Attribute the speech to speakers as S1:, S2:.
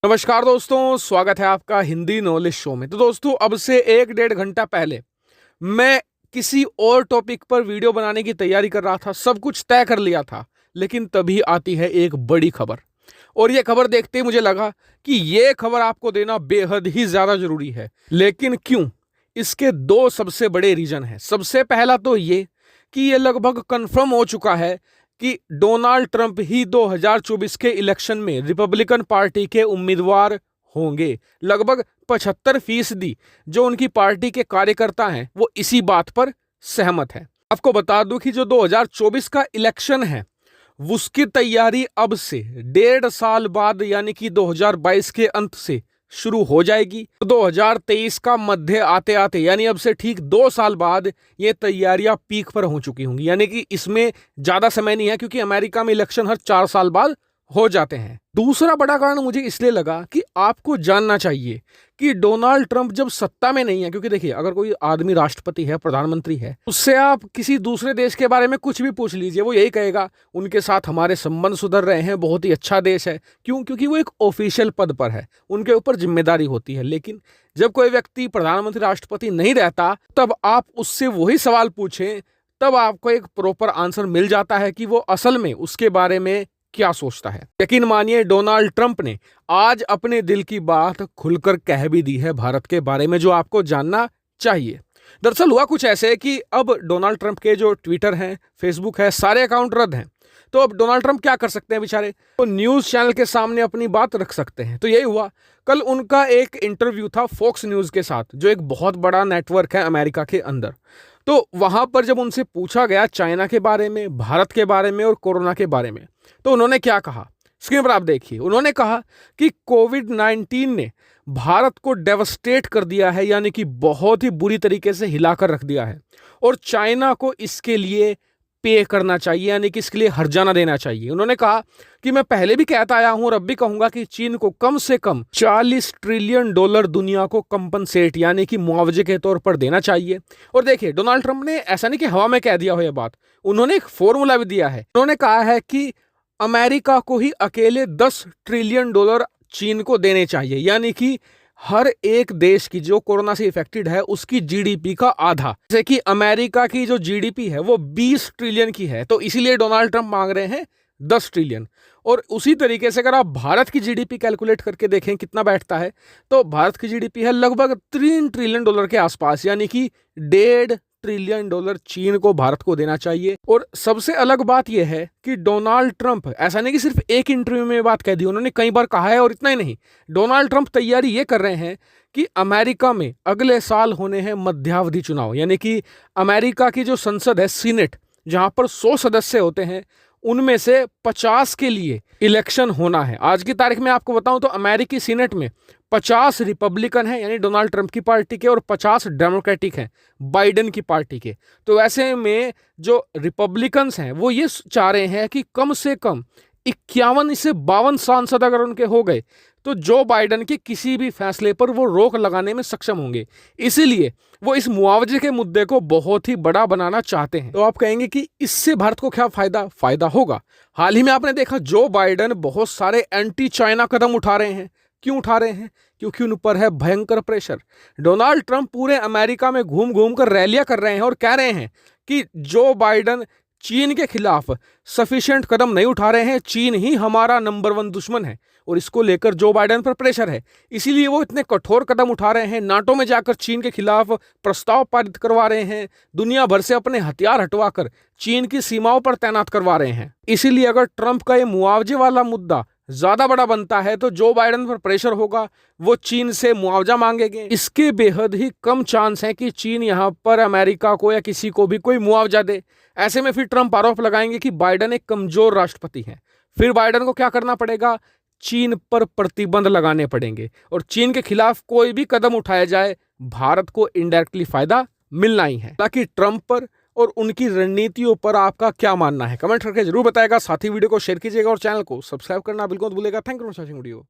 S1: नमस्कार दोस्तों, स्वागत है आपका हिंदी नॉलेज शो में। तो दोस्तों, अब से 1-1.5 घंटा पहले मैं किसी और टॉपिक पर वीडियो बनाने की तैयारी कर रहा था, सब कुछ तय कर लिया था, लेकिन तभी आती है एक बड़ी खबर। और ये खबर देखते ही मुझे लगा कि ये खबर आपको देना बेहद ही ज्यादा जरूरी है। लेकिन क्यों? इसके दो सबसे बड़े रीजन हैं। सबसे पहला तो ये कि ये लगभग कंफर्म हो चुका है कि डोनाल्ड ट्रंप ही 2024 के इलेक्शन में रिपब्लिकन पार्टी के उम्मीदवार होंगे। लगभग 75% जो उनकी पार्टी के कार्यकर्ता हैं वो इसी बात पर सहमत हैं। आपको बता दूं कि जो 2024 का इलेक्शन है उसकी तैयारी अब से 1.5 साल बाद यानी कि 2022 के अंत से शुरू हो जाएगी। तो 2023 का मध्य आते आते यानी अब से ठीक 2 साल बाद ये तैयारियां पीक पर हो चुकी होंगी। यानी कि इसमें ज्यादा समय नहीं है, क्योंकि अमेरिका में इलेक्शन हर 4 साल बाद हो जाते हैं। दूसरा बड़ा कारण मुझे इसलिए लगा कि आपको जानना चाहिए कि डोनाल्ड ट्रंप जब सत्ता में नहीं है, क्योंकि देखिए, अगर कोई आदमी राष्ट्रपति है, प्रधानमंत्री है, उससे आप किसी दूसरे देश के बारे में कुछ भी पूछ लीजिए, वो यही कहेगा उनके साथ हमारे संबंध सुधर रहे हैं, बहुत ही अच्छा देश है। क्यों? क्योंकि वो एक ऑफिशियल पद पर है, उनके ऊपर जिम्मेदारी होती है। लेकिन जब कोई व्यक्ति प्रधानमंत्री राष्ट्रपति नहीं रहता, तब आप उससे वही सवाल पूछें, तब आपको एक प्रॉपर आंसर मिल जाता है कि वो असल में उसके बारे में क्या सोचता है। यकीन मानिए, डोनाल्ड ट्रंप ने आज अपने दिल की बात खुलकर कह भी दी है भारत के बारे में, जो आपको जानना चाहिए। दरअसल हुआ कुछ ऐसे कि अब डोनाल्ड ट्रंप के जो ट्विटर हैं, फेसबुक है, सारे अकाउंट रद्द हैं। तो अब डोनाल्ड ट्रंप क्या कर सकते हैं बेचारे? तो न्यूज चैनल के सामने अपनी बात रख सकते हैं। तो यही हुआ, कल उनका एक इंटरव्यू था फॉक्स न्यूज के साथ, जो एक बहुत बड़ा नेटवर्क है अमेरिका के अंदर। तो वहां पर जब उनसे पूछा गया चाइना के बारे में, भारत के बारे में और कोरोना के बारे में, तो उन्होंने क्या कहा, स्क्रीन पर आप देखिए। उन्होंने कहा कि कोविड-19 ने भारत को डेवस्टेट कर दिया है, यानी कि बहुत ही बुरी तरीके से हिलाकर रख दिया है, और चाइना को इसके लिए पे करना चाहिए, यानी कि इसके लिए हर्जाना देना चाहिए। उन्होंने कहा कि मैं पहले भी कहता आया हूं और अब भी कहूंगा कि चीन को कम से कम $40 ट्रिलियन दुनिया को कंपनसेट यानी कि मुआवजे के तौर पर देना चाहिए। और देखिए, डोनाल्ड ट्रंप ने ऐसा नहीं कि हवा में कह दिया हो यह बात, उन्होंने एक फॉर्मूला भी दिया है। उन्होंने कहा है कि अमेरिका को ही अकेले $10 ट्रिलियन चीन को देने चाहिए, यानी कि हर एक देश की जो कोरोना से इफेक्टेड है उसकी जीडीपी का आधा। जैसे कि अमेरिका की जो जीडीपी है वो 20 ट्रिलियन की है, तो इसीलिए डोनाल्ड ट्रंप मांग रहे हैं 10 ट्रिलियन। और उसी तरीके से अगर आप भारत की जीडीपी कैलकुलेट करके देखें कितना बैठता है, तो भारत की जीडीपी है लगभग $3 ट्रिलियन के आसपास, यानी कि $1.5 ट्रिलियन चीन को, भारत को देना चाहिए। और सबसे अलग बात यह है कि डोनाल्ड ट्रंप ऐसा नहीं कि सिर्फ एक इंटरव्यू में बात कह दी, उन्होंने कई बार कहा है। और इतना ही नहीं, डोनाल्ड ट्रंप तैयारी ये कर रहे हैं कि अमेरिका में अगले साल होने हैं मध्यावधि चुनाव, यानी कि अमेरिका की जो संसद है, सीनेट, जहां पर 100 सदस्य होते हैं, उनमें से 50 के लिए इलेक्शन होना है। आज की तारीख में आपको बताऊं तो अमेरिकी सीनेट में 50 रिपब्लिकन हैं, यानी डोनाल्ड ट्रंप की पार्टी के, और 50 डेमोक्रेटिक हैं, बाइडेन की पार्टी के। तो ऐसे में जो रिपब्लिकन्स हैं वो ये चाह रहे हैं कि कम से कम 51 से 52 सांसद अगर उनके हो गए तो जो बाइडेन के किसी भी फैसले पर वो रोक लगाने में सक्षम होंगे। इसीलिए वो इस मुआवजे के मुद्दे को बहुत ही बड़ा बनाना चाहते हैं। तो आप कहेंगे कि इससे भारत को क्या फायदा होगा? हाल ही में आपने देखा जो बाइडेन बहुत सारे एंटी चाइना कदम उठा रहे हैं। क्यों उठा रहे हैं? क्योंकि उन पर है भयंकर प्रेशर। डोनाल्ड ट्रंप पूरे अमेरिका में घूम घूम कर रैलियां कर रहे हैं और कह रहे हैं कि जो बाइडेन चीन के खिलाफ सफिशिएंट कदम नहीं उठा रहे हैं, चीन ही हमारा नंबर 1 दुश्मन है, और इसको लेकर जो बाइडेन पर प्रेशर है, इसीलिए वो इतने कठोर कदम उठा रहे हैं। नाटो में जाकर चीन के खिलाफ प्रस्ताव पारित करवा रहे हैं, दुनिया भर से अपने हथियार हटवाकर चीन की सीमाओं पर तैनात करवा रहे हैं। इसीलिए अगर ट्रंप का ये मुआवजे वाला मुद्दा ज्यादा बड़ा बनता है तो जो बाइडेन पर प्रेशर होगा वो चीन से मुआवजा मांगेंगे। इसके बेहद ही कम चांस है कि चीन यहां पर अमेरिका को या किसी को भी कोई मुआवजा दे। ऐसे में फिर ट्रंप आरोप लगाएंगे कि बाइडेन एक कमजोर राष्ट्रपति है। फिर बाइडेन को क्या करना पड़ेगा? चीन पर प्रतिबंध लगाने पड़ेंगे, और चीन के खिलाफ कोई भी कदम उठाया जाए भारत को इनडायरेक्टली फायदा मिलना ही है। ताकि ट्रंप पर और उनकी रणनीतियों पर आपका क्या मानना है, कमेंट करके जरूर बताएगा। साथ ही वीडियो को शेयर कीजिएगा और चैनल को सब्सक्राइब करना बिल्कुल मत भूलिएगा। Thank you for watching video.